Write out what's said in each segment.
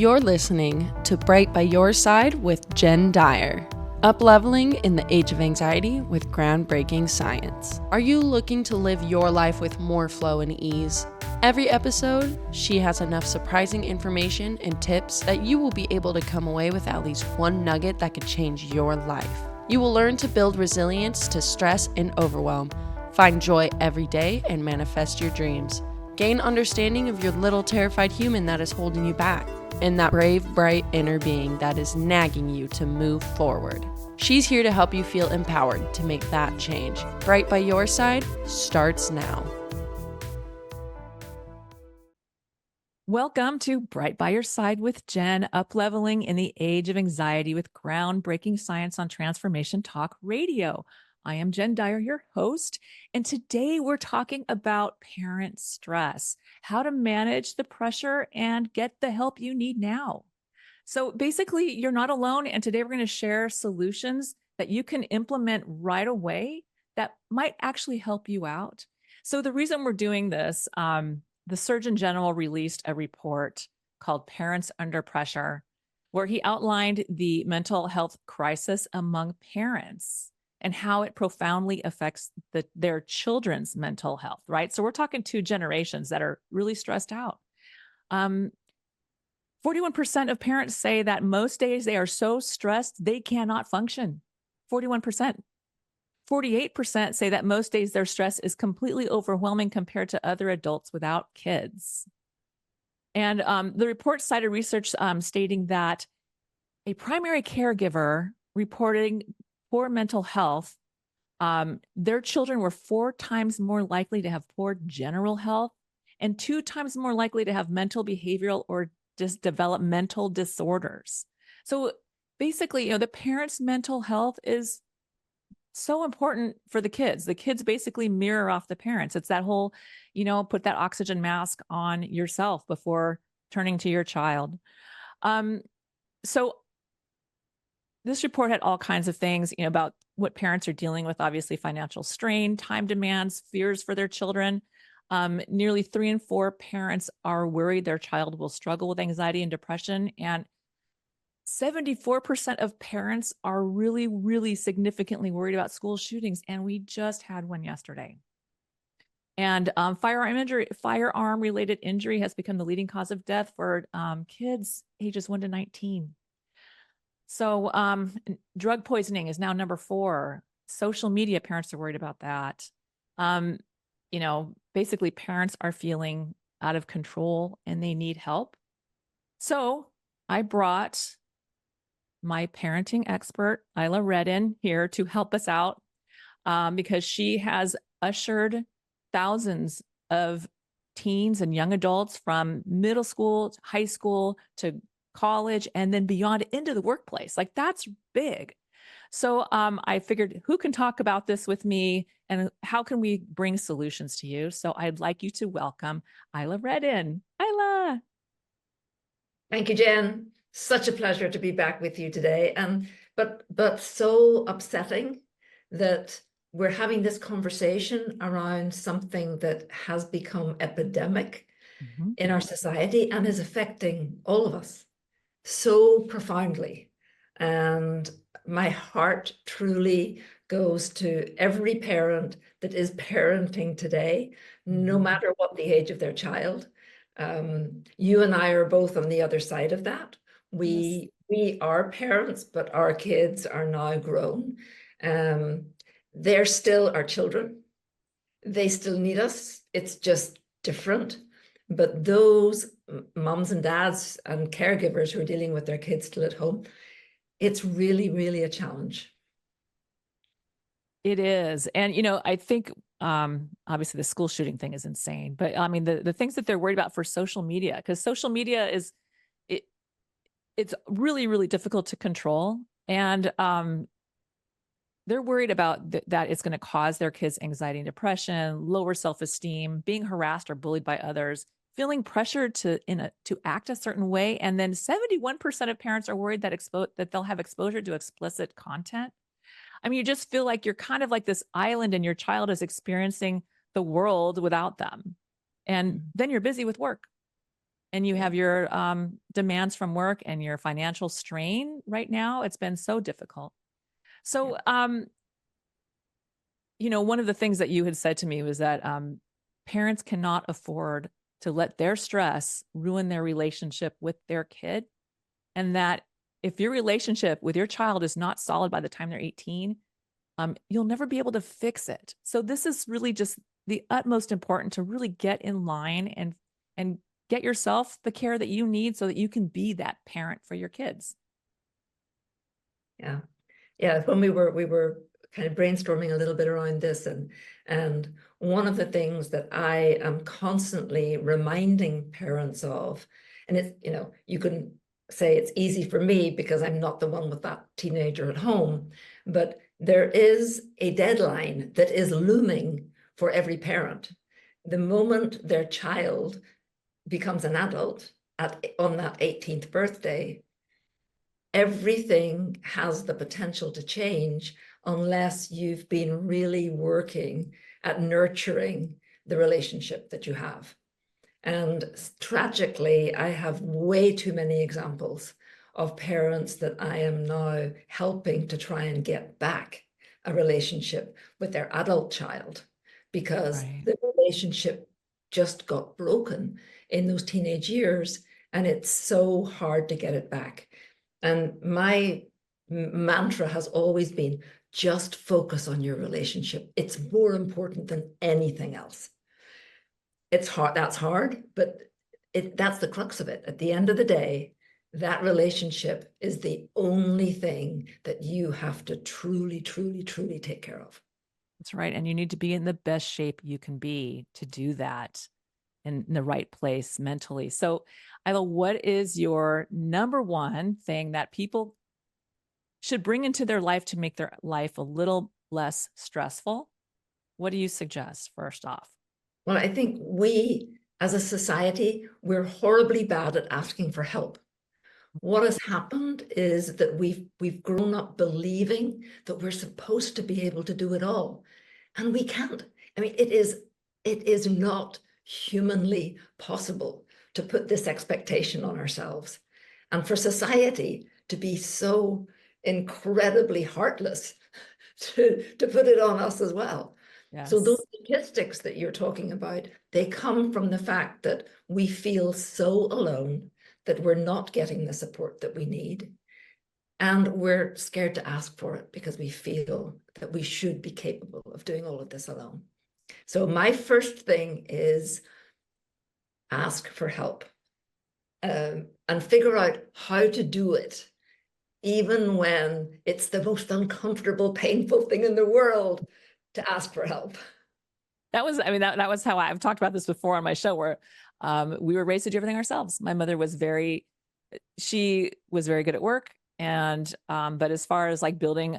You're listening to Bright by Your Side with Jen Dyer. Up-leveling in the age of anxiety with groundbreaking science. Are you looking to live your life with more flow and ease? Every episode, she has enough surprising information and tips that you will be able to come away with at least one nugget that could change your life. You will learn to build resilience to stress and overwhelm, find joy every day, and manifest your dreams. Gain understanding of your little terrified human that is holding you back, and that brave, bright inner being that is nagging you to move forward. She's here to help you feel empowered to make that change. Bright by Your Side starts now. Welcome to Bright by Your Side with Jen, up-leveling in the age of anxiety with groundbreaking science on Transformation Talk Radio. I am Jen Dyer, your host, and today we're talking about parent stress, how to manage the pressure and get the help you need now. So basically, you're not alone, and today we're going to share solutions that you can implement right away that might actually help you out. So the reason we're doing this, the Surgeon General released a report called Parents Under Pressure, where he outlined the mental health crisis among parents and how it profoundly affects their children's mental health, right? So we're talking two generations that are really stressed out. 41% of parents say that most days they are so stressed they cannot function. 41%. 48% say that most days their stress is completely overwhelming compared to other adults without kids. And the report cited research stating that a primary caregiver reporting poor mental health, their children were 4 times more likely to have poor general health and 2 times more likely to have mental, behavioral, or just developmental disorders. So basically, the parents' mental health is so important for the kids. The kids basically mirror off the parents. It's that whole, put that oxygen mask on yourself before turning to your child. So this report had all kinds of things, about what parents are dealing with, obviously financial strain, time demands, fears for their children. Nearly 3 in 4 parents are worried their child will struggle with anxiety and depression. And 74% of parents are really, really significantly worried about school shootings. And we just had one yesterday. And firearm related injury has become the leading cause of death for kids ages 1 to 19. So drug poisoning is now number 4. Social media, parents are worried about that. Basically parents are feeling out of control and they need help. So I brought my parenting expert, Isla Reddin, here to help us out because she has ushered thousands of teens and young adults from middle school, to high school, to college, and then beyond into the workplace. Like, that's big. So I figured, who can talk about this with me and how can we bring solutions to you? So I'd like you to welcome Isla Reddin. Isla. Thank you, Jen. Such a pleasure to be back with you today. But so upsetting that we're having this conversation around something that has become epidemic in our society and is affecting all of us so profoundly. And my heart truly goes to every parent that is parenting today, no matter what the age of their child. You and I are both on the other side of that. We are parents, but our kids are now grown. They're still our children. They still need us. It's just different. But those moms and dads and caregivers who are dealing with their kids still at home, it's really, really a challenge. It is. And, I think, obviously the school shooting thing is insane, but I mean, the things that they're worried about for social media, because social media it's really, really difficult to control. And, they're worried about that it's going to cause their kids anxiety and depression, lower self-esteem, being harassed or bullied by others, feeling pressured to act a certain way. And then 71% of parents are worried that they'll have exposure to explicit content. I mean, you just feel like you're kind of like this island and your child is experiencing the world without them. And then you're busy with work. and you have your demands from work and your financial strain right now. It's been so difficult. So, one of the things that you had said to me was that parents cannot afford to let their stress ruin their relationship with their kid. And that if your relationship with your child is not solid by the time they're 18, you'll never be able to fix it. So this is really just the utmost important to really get in line and get yourself the care that you need so that you can be that parent for your kids. Yeah. Yeah. When we were kind of brainstorming a little bit around this, and one of the things that I am constantly reminding parents of, and it's, you can say it's easy for me because I'm not the one with that teenager at home, but there is a deadline that is looming for every parent. The moment their child becomes an adult on that 18th birthday, everything has the potential to change unless you've been really working at nurturing the relationship that you have. And tragically, I have way too many examples of parents that I am now helping to try and get back a relationship with their adult child because the relationship just got broken in those teenage years, and it's so hard to get it back. And my mantra has always been just focus on your relationship. It's more important than anything else. It's hard. That's hard, but that's the crux of it. At the end of the day, that relationship is the only thing that you have to truly, truly, truly take care of. That's right. And you need to be in the best shape you can be to do that in the right place mentally. So, Isla, what is your number one thing that people should bring into their life to make their life a little less stressful? What do you suggest first off? Well, I think we as a society, we're horribly bad at asking for help. What has happened is that we've grown up believing that we're supposed to be able to do it all, and we can't. I mean, it is not humanly possible to put this expectation on ourselves, and for society to be so incredibly heartless to put it on us as well. Yes. So those statistics that you're talking about, they come from the fact that we feel so alone, that we're not getting the support that we need. And we're scared to ask for it because we feel that we should be capable of doing all of this alone. So my first thing is ask for help, and figure out how to do it, even when it's the most uncomfortable, painful thing in the world to ask for help. That was how I've talked about this before on my show, where we were raised to do everything ourselves. My mother was she was very good at work. And, but as far as like building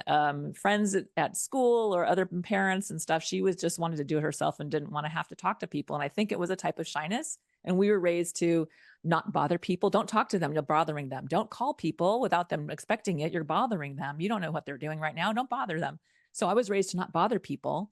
friends at school or other parents and stuff, she was just wanted to do it herself and didn't want to have to talk to people. And I think it was a type of shyness. And we were raised to not bother people. Don't talk to them. You're bothering them. Don't call people without them expecting it. You're bothering them. You don't know what they're doing right now. Don't bother them. So I was raised to not bother people.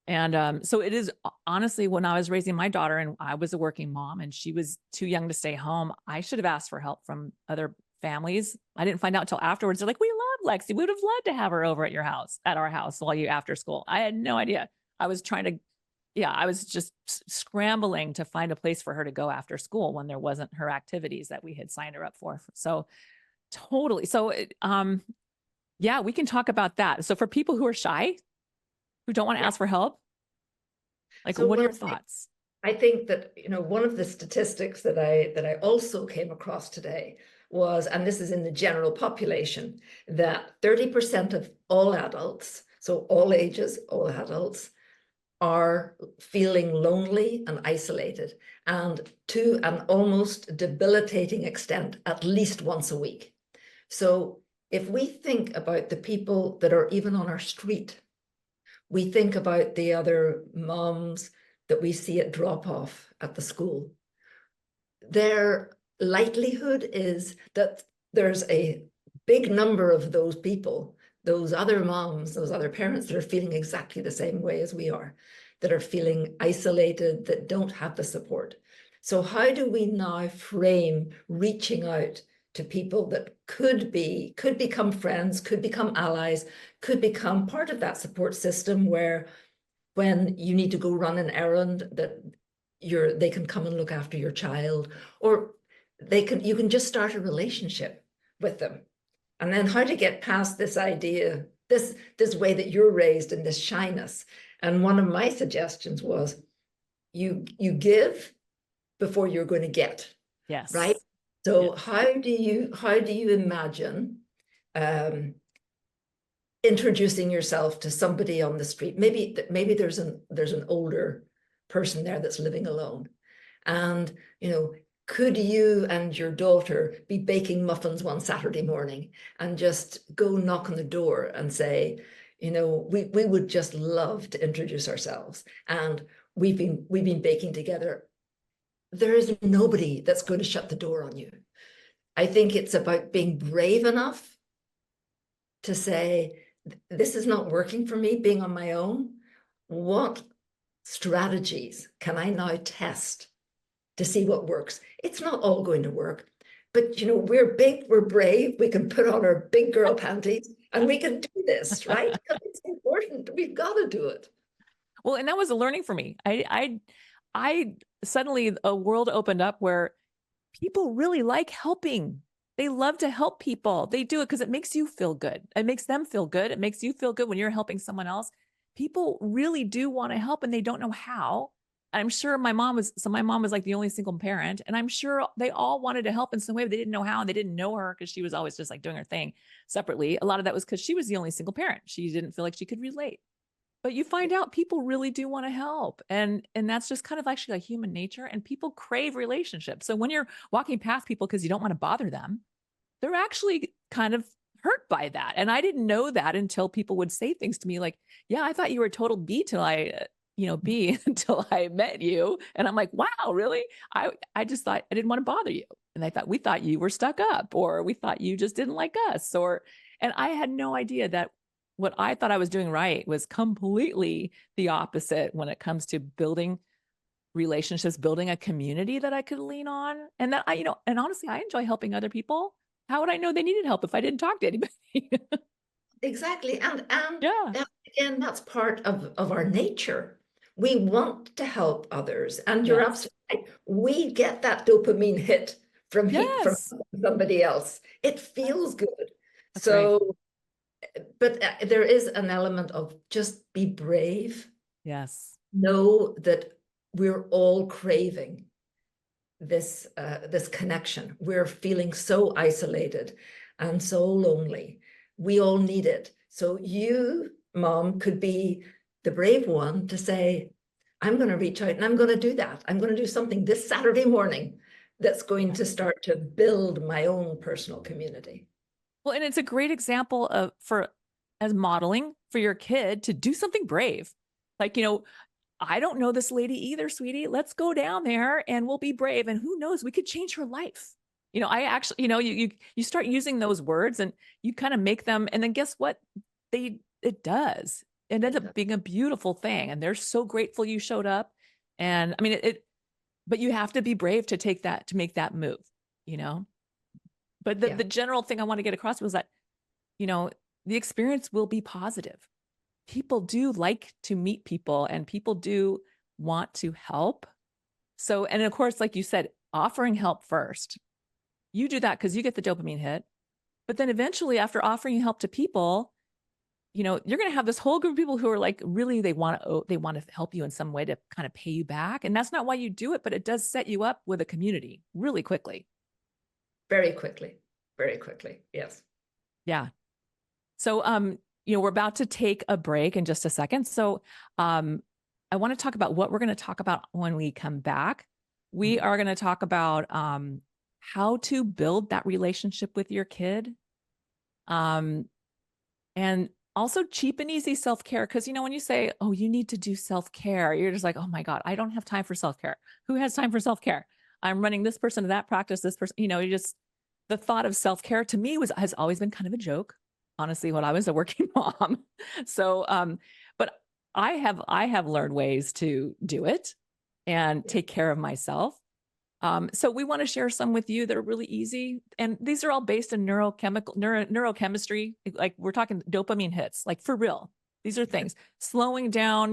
And so it is honestly, when I was raising my daughter and I was a working mom and she was too young to stay home, I should have asked for help from other families. I didn't find out until afterwards. They're like, we love Lexi. We would have loved to have her over at our house while you after school. I had no idea. I was just scrambling to find a place for her to go after school when there wasn't her activities that we had signed her up for. So totally. So, yeah, we can talk about that. So for people who are shy, who don't want to ask for help, like, so what are your thoughts? I think that, one of the statistics that I also came across today was, and this is in the general population, that 30% of all adults, so all ages, all adults, are feeling lonely and isolated, and to an almost debilitating extent, at least once a week. So if we think about the people that are even on our street, we think about the other moms that we see at drop-off at the school. Their likelihood is that there's a big number of those people, those other moms, those other parents that are feeling exactly the same way as we are, that are feeling isolated, that don't have the support. So how do we now frame reaching out to people that could become friends, could become allies, could become part of that support system, where when you need to go run an errand, that they can come and look after your child, or you can just start a relationship with them. And then how to get past this idea, this way that you're raised in this shyness. And one of my suggestions was you give before you're going to get. Yes. Right. So Yes. how do you imagine introducing yourself to somebody on the street? Maybe there's an older person there that's living alone, and could you and your daughter be baking muffins one Saturday morning and just go knock on the door and say, we would just love to introduce ourselves, and we've been baking together. There is nobody that's going to shut the door on you. I think it's about being brave enough to say, this is not working for me being on my own. What strategies can I now test to see what works? It's not all going to work, but we're big, we're brave, we can put on our big girl panties and we can do this, right? Because it's important. We've got to do it. Well, and that was a learning for me. I suddenly a world opened up where people really like helping. They love to help people. They do it because it makes you feel good. It makes them feel good. It makes you feel good when you're helping someone else. People really do want to help and they don't know how. I'm sure my mom was like the only single parent. And I'm sure they all wanted to help in some way, but they didn't know how. And they didn't know her because she was always just like doing her thing separately. A lot of that was because she was the only single parent. She didn't feel like she could relate. But you find out people really do want to help. And that's just kind of actually like human nature. And people crave relationships. So when you're walking past people because you don't want to bother them, they're actually kind of hurt by that. And I didn't know that until people would say things to me like, yeah, I thought you were a total B till B until I met you. And I'm like, wow, really? I just thought I didn't want to bother you. And I thought, we thought you were stuck up, or we thought you just didn't like us, and I had no idea that what I thought I was doing right was completely the opposite when it comes to building relationships, building a community that I could lean on. And that and honestly, I enjoy helping other people. How would I know they needed help if I didn't talk to anybody? Exactly. And Yeah. again, that's part of our nature. We want to help others. And you're Yes. absolutely right. We get that dopamine hit from Yes. somebody else. It feels good. That's right. So, but there is an element of just be brave. Yes. Know that we're all craving this connection. We're feeling so isolated and so lonely. We all need it. So you, Mom, could be the brave one to say, I'm going to reach out and I'm going to do that. I'm going to do something this Saturday morning that's going to start to build my own personal community. Well, and it's a great example as modeling for your kid to do something brave. Like, I don't know this lady either, sweetie. Let's go down there and we'll be brave. And who knows, we could change her life. I actually, you start using those words and you kind of make them. And then guess what? It does. It ends up being a beautiful thing. And they're so grateful you showed up. And I mean, but you have to be brave to make that move, But the general thing I want to get across was that, the experience will be positive. People do like to meet people and people do want to help. So, and of course, like you said, offering help first. You do that because you get the dopamine hit. But then eventually, after offering help to people, you're going to have this whole group of people who are like, really, they want to help you in some way to kind of pay you back. And that's not why you do it, but it does set you up with a community really quickly. Very quickly. Very quickly. Yes. Yeah. So, we're about to take a break in just a second. So, I want to talk about what we're going to talk about when we come back. We are going to talk about how to build that relationship with your kid. And also cheap and easy self-care. Because, when you say, oh, you need to do self-care, you're just like, oh my God, I don't have time for self-care. Who has time for self-care? I'm running this person to that practice, this person, the thought of self-care to me has always been kind of a joke, honestly, when I was a working mom. So, but I have learned ways to do it and take care of myself. So we want to share some with you that are really easy. And these are all based in neurochemistry. Like we're talking dopamine hits, like for real. These are things slowing down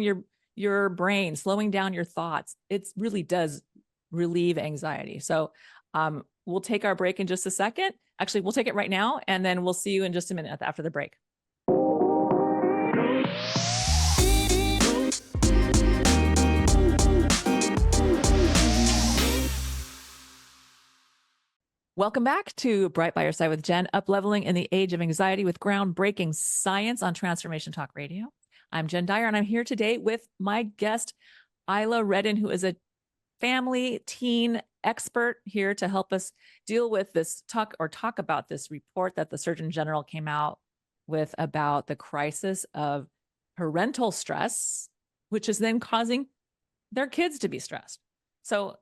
your brain, slowing down your thoughts. It really does relieve anxiety. So we'll take our break in just a second. Actually, we'll take it right now, and then we'll see you in just a minute after the break. Welcome back to Bright by Your Side with Jen, up-leveling in the age of anxiety with groundbreaking science on Transformation Talk Radio. I'm Jen Dyer, and I'm here today with my guest, Isla Reddin, who is a family teen expert here to help us deal with this talk about this report that the Surgeon General came out with about the crisis of parental stress, which is then causing their kids to be stressed. So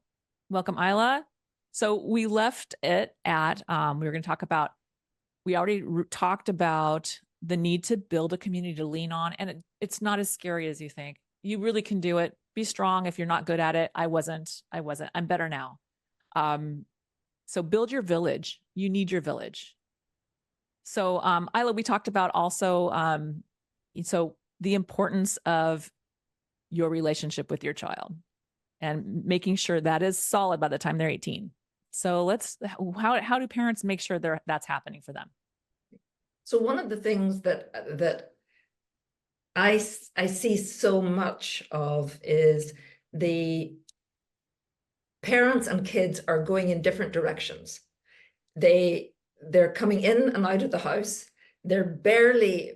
welcome, Isla. So we left it at, we were going to talk about, we already talked about the need to build a community to lean on. And it's not as scary as you think. You really can do it. Be strong if you're not good at it. I wasn't. I'm better now. So build your village. You need your village. So Isla, we talked about also, so the importance of your relationship with your child and making sure that is solid by the time they're 18. So how do parents make sure that's happening for them? So one of the things that I see so much of is the parents and kids are going in different directions. They're coming in and out of the house. They're barely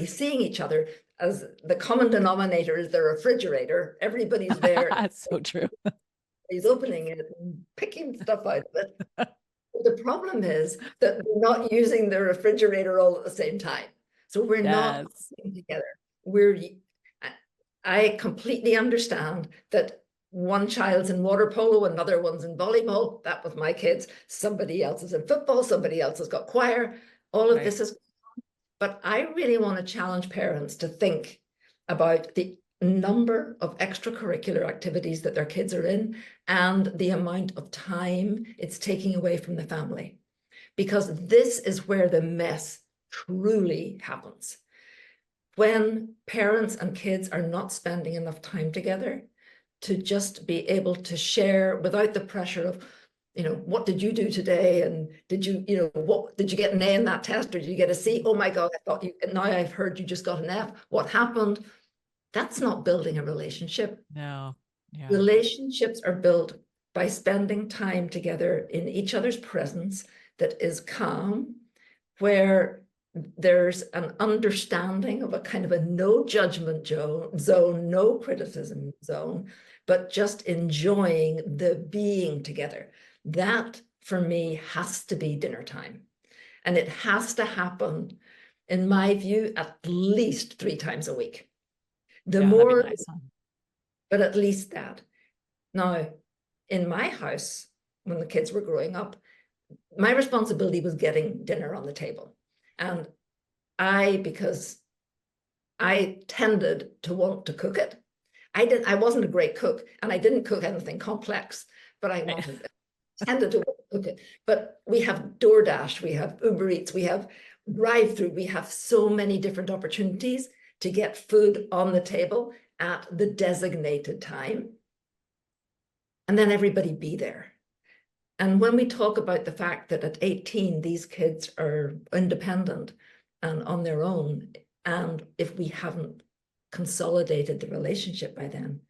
seeing each other. As the common denominator is the refrigerator. Everybody's there. That's so true. He's opening it and picking stuff out of it. The problem is that we're not using the refrigerator all at the same time. So we're not together. I completely understand that one child's in water polo, another one's in volleyball. That was my kids. Somebody else is in football. Somebody else has got choir. All of this is, but I really want to challenge parents to think about the number of extracurricular activities that their kids are in and the amount of time it's taking away from the family, because this is where the mess truly happens. When parents and kids are not spending enough time together to just be able to share without the pressure of, what did you do today? And did you get an A in that test, or did you get a C? Oh my God, now I've heard you just got an F. What happened? That's not building a relationship. No. Yeah. Relationships are built by spending time together in each other's presence that is calm, where there's an understanding of a kind of a no judgment zone, no criticism zone, but just enjoying the being together. That, for me, has to be dinner time. And it has to happen, in my view, at least 3 times a week. The more, nice, huh? But at least that. Now, in my house, when the kids were growing up, my responsibility was getting dinner on the table. And because I tended to want to cook it, I wasn't a great cook, and I didn't cook anything complex, but I tended to want to cook it. But we have DoorDash, we have Uber Eats, we have drive-through, we have so many different opportunities to get food on the table at the designated time. And then everybody be there. And when we talk about the fact that at 18, these kids are independent and on their own, and if we haven't consolidated the relationship by then,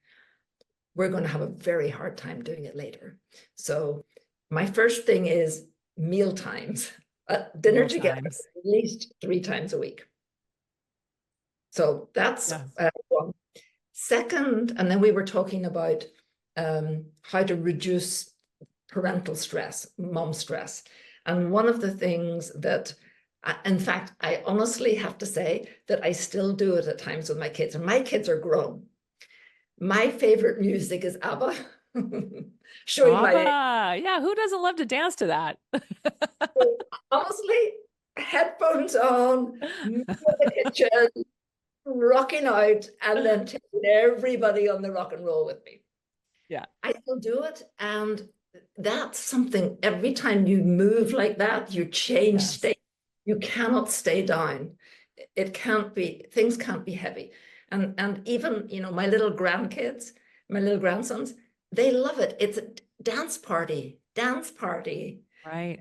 we're going to have a very hard time doing it later. So my first thing is meal times, dinner together at least 3 times a week. So that's one. Second, and then we were talking about how to reduce parental stress, mom stress. And one of the things that, in fact, I honestly have to say that I still do it at times with my kids, and my kids are grown. My favorite music is ABBA. Yeah, who doesn't love to dance to that? Honestly, headphones on, in the kitchen, rocking out, and then taking everybody on the rock and roll with me. Yeah. I still do it. And that's something, every time you move like that, you change Yes. state. You cannot stay down. It can't be, things can't be heavy. And even, my little grandkids, my little grandsons, they love it. It's a dance party, dance party. Right.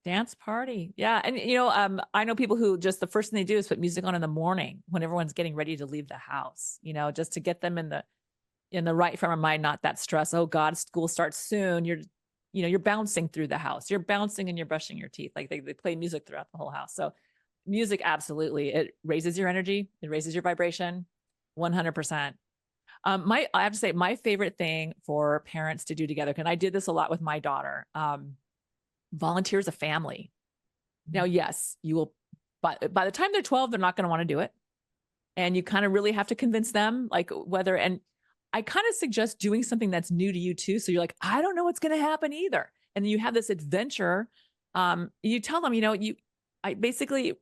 Dance party. Yeah. And I know people who just the first thing they do is put music on in the morning when everyone's getting ready to leave the house, just to get them in the right frame of mind, not that stress. Oh God, school starts soon. You're bouncing through the house. You're bouncing and you're brushing your teeth. Like they play music throughout the whole house. So music, absolutely. It raises your energy. It raises your vibration. 100%. I have to say my favorite thing for parents to do together, and I did this a lot with my daughter, volunteer as a family. Now, yes, you will, but by the time they're 12, they're not going to want to do it. And you kind of really have to convince them, like whether, and I kind of suggest doing something that's new to you too. So you're like, I don't know what's going to happen either. And then you have this adventure. You tell them, I basically,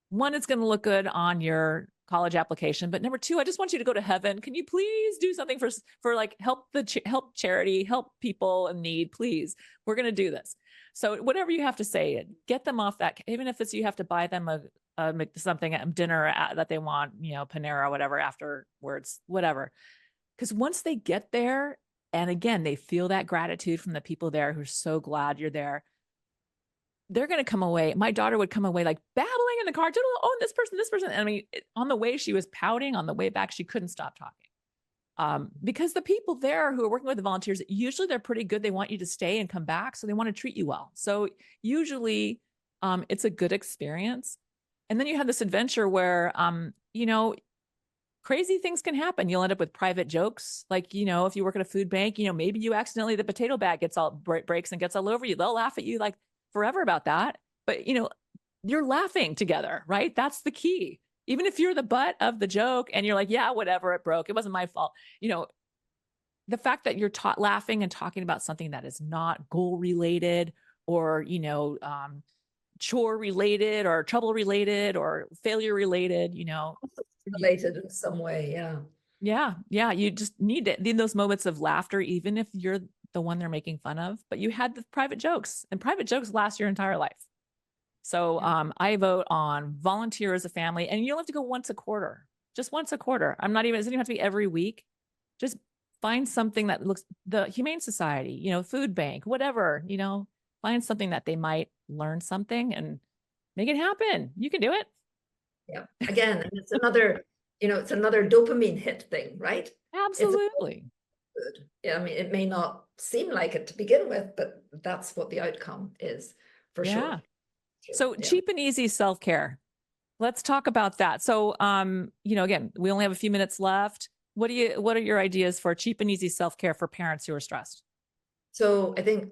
one, it's going to look good on your college application, but number two, I just want you to go to heaven. Can you please do something for like help help charity, help people in need, please. We're going to do this. So whatever you have to say, get them off that, even if it's you have to buy them something at dinner that they want, Panera, whatever, afterwards, whatever. Because once they get there, and again, they feel that gratitude from the people there who are so glad you're there, they're going to come away. My daughter would come away like babbling in the car. Oh, this person. I mean, on the way, she was pouting. On the way back, she couldn't stop talking. Because the people there who are working with the volunteers, usually they're pretty good. They want you to stay and come back. So they want to treat you well. So usually it's a good experience. And then you have this adventure where, crazy things can happen. You'll end up with private jokes. Like, if you work at a food bank, maybe you accidentally, the potato bag breaks and gets all over you. They'll laugh at you like forever about that. But, you're laughing together, right? That's the key. Even if you're the butt of the joke and you're like, yeah, whatever, it broke. It wasn't my fault. The fact that you're laughing and talking about something that is not goal related or, chore related or trouble related or failure related, Related in some way, yeah. Yeah. You just need it in those moments of laughter, even if you're the one they're making fun of, but you had the private jokes, and private jokes last your entire life. So I vote on volunteer as a family, and you don't have to go once a quarter, just once a quarter. It doesn't even have to be every week. Just find something that looks, the Humane Society, food bank, whatever, find something that they might learn something and make it happen. You can do it. Yeah. Again, it's another dopamine hit thing, right? Absolutely. It's good. Yeah, I mean, it may not seem like it to begin with, but that's what the outcome is for sure. So cheap and easy self-care. Let's talk about that. So, again, we only have a few minutes left. What are your ideas for cheap and easy self-care for parents who are stressed? So I think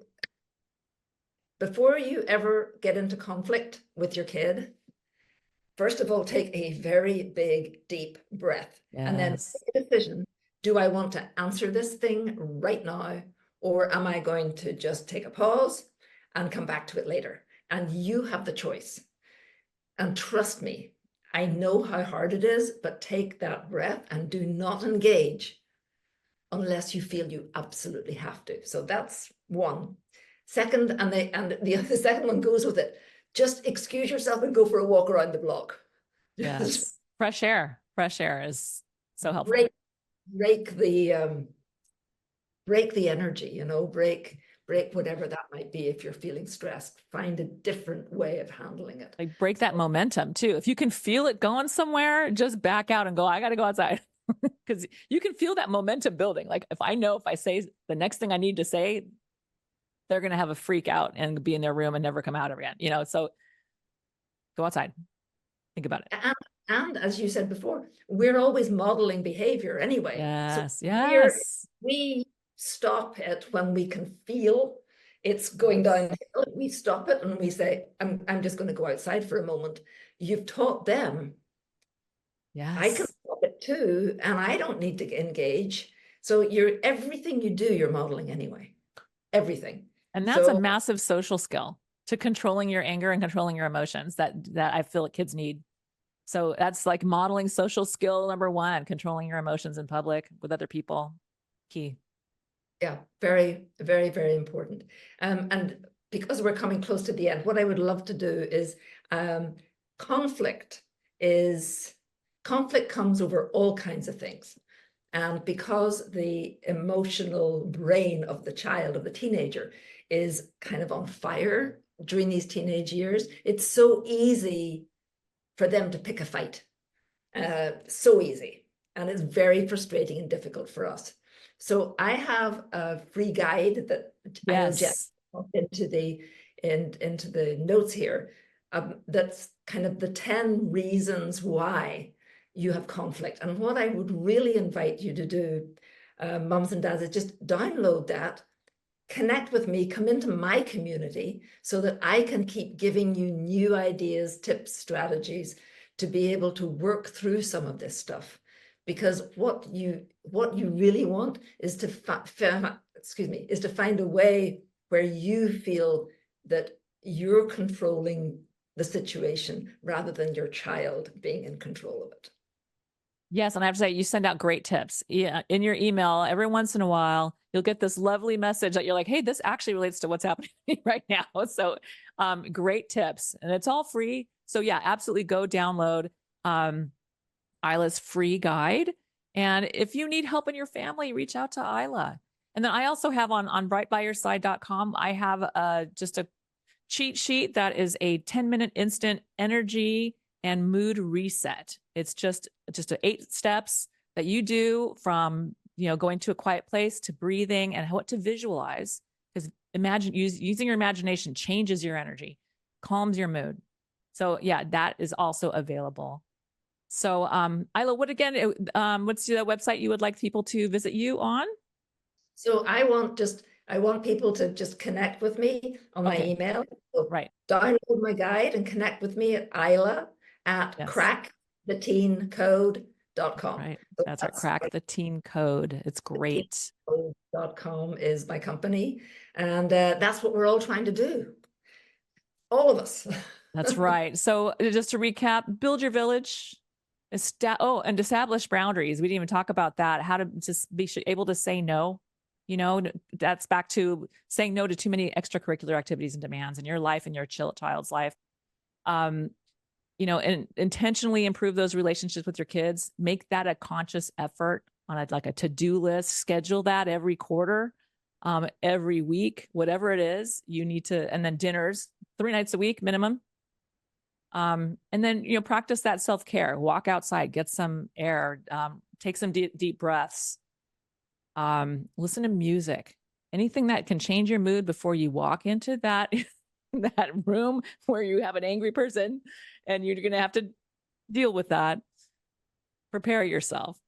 before you ever get into conflict with your kid, first of all, take a very big, deep breath, and then make a decision. Do I want to answer this thing right now, or am I going to just take a pause and come back to it later? And you have the choice. And trust me, I know how hard it is, but take that breath and do not engage unless you feel you absolutely have to. So that's one. Second, and the second one goes with it. Just excuse yourself and go for a walk around the block. Yes. Fresh air. Fresh air is so helpful. Break the energy, break whatever that might be. If you're feeling stressed, find a different way of handling it. Like break that momentum too. If you can feel it going somewhere, just back out and go, I got to go outside. Because you can feel that momentum building. Like if I say the next thing I need to say, they're going to have a freak out and be in their room and never come out again, so go outside, think about it. And as you said before, we're always modeling behavior anyway. Yes. So Yes. we stop it when we can feel it's going downhill. We stop it and we say, I'm just going to go outside for a moment. You've taught them. Yes. I can stop it too, and I don't need to engage. So everything you do, you're modeling anyway. Everything. And that's a massive social skill to controlling your anger and controlling your emotions that I feel like kids need. So that's like modeling social skill number one, controlling your emotions in public with other people. Key. Yeah, very, very, very important. And because we're coming close to the end, what I would love to do is conflict comes over all kinds of things. And because the emotional brain of the child, of the teenager, is kind of on fire during these teenage years, it's so easy for them to pick a fight. So easy. And it's very frustrating and difficult for us. So I have a free guide that I know Jen put into the notes here. That's kind of the 10 reasons why you have conflict. And what I would really invite you to do, mums and dads, is just download that, connect with me, come into my community so that I can keep giving you new ideas, tips, strategies to be able to work through some of this stuff. Because what you really want is to find a way where you feel that you're controlling the situation rather than your child being in control of it. Yes, and I have to say, you send out great tips. Yeah, in your email, every once in a while, you'll get this lovely message that you're like, hey, this actually relates to what's happening right now. So great tips, and it's all free. So yeah, absolutely go download Isla's free guide. And if you need help in your family, reach out to Isla. And then I also have on brightbyyourside.com, I have just a cheat sheet that is a 10-minute instant energy and mood reset. It's just 8 steps that you do from, going to a quiet place to breathing and what to visualize. Because using your imagination changes your energy, calms your mood. So yeah, that is also available. So Isla, what's the website you would like people to visit you on? So I want people to just connect with me on my email. So right. Download my guide and connect with me at Isla at cracktheteencode.com. Right. So that's our Crack the Teen Code. It's great. .com is my company. And that's what we're all trying to do. All of us. That's right. So just to recap, build your village. And establish boundaries. We didn't even talk about that. How to just be able to say no. That's back to saying no to too many extracurricular activities and demands in your life and your child's life. And intentionally improve those relationships with your kids. Make that a conscious effort on a to-do list. Schedule that every quarter, every week, whatever it is. You need to, and then dinners 3 nights a week minimum. And then, practice that self-care, walk outside, get some air, take some deep breaths, listen to music, anything that can change your mood before you walk into that room where you have an angry person and you're going to have to deal with that. Prepare yourself.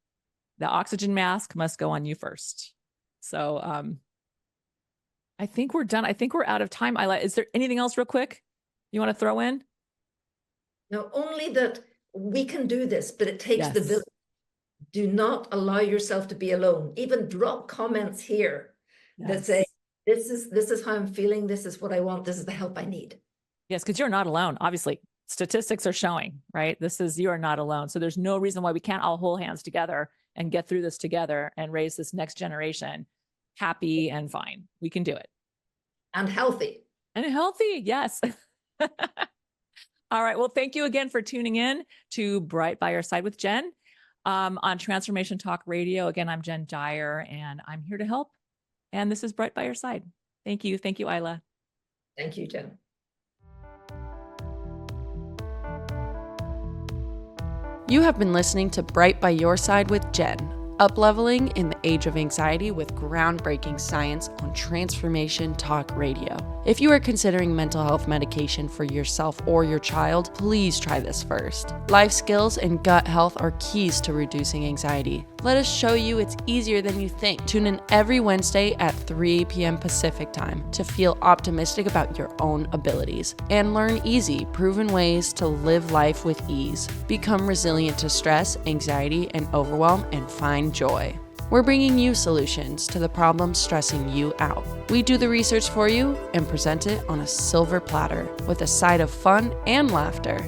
The oxygen mask must go on you first. So, I think we're done. I think we're out of time. Isla, is there anything else real quick you want to throw in? No, only that we can do this, but it takes the village. Do not allow yourself to be alone. Even drop comments here that say, this is how I'm feeling. This is what I want. This is the help I need. Yes, because you're not alone. Obviously, statistics are showing, right? You are not alone. So there's no reason why we can't all hold hands together and get through this together and raise this next generation happy and fine. We can do it. And healthy. Yes. All right. Well, thank you again for tuning in to Bright by Your Side with Jen on Transformation Talk Radio. Again, I'm Jen Dyer, and I'm here to help. And this is Bright by Your Side. Thank you. Thank you, Isla. Thank you, Jen. You have been listening to Bright by Your Side with Jen, up-leveling in the age of anxiety with groundbreaking science on Transformation Talk Radio. If you are considering mental health medication for yourself or your child, please try this first. Life skills and gut health are keys to reducing anxiety. Let us show you it's easier than you think. Tune in every Wednesday at 3 p.m. Pacific Time to feel optimistic about your own abilities and learn easy, proven ways to live life with ease. Become resilient to stress, anxiety, and overwhelm, and find joy. We're bringing you solutions to the problems stressing you out. We do the research for you and present it on a silver platter with a side of fun and laughter.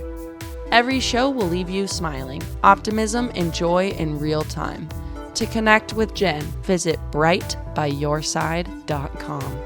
Every show will leave you smiling, optimism and joy in real time. To connect with Jen, visit brightbyyourside.com.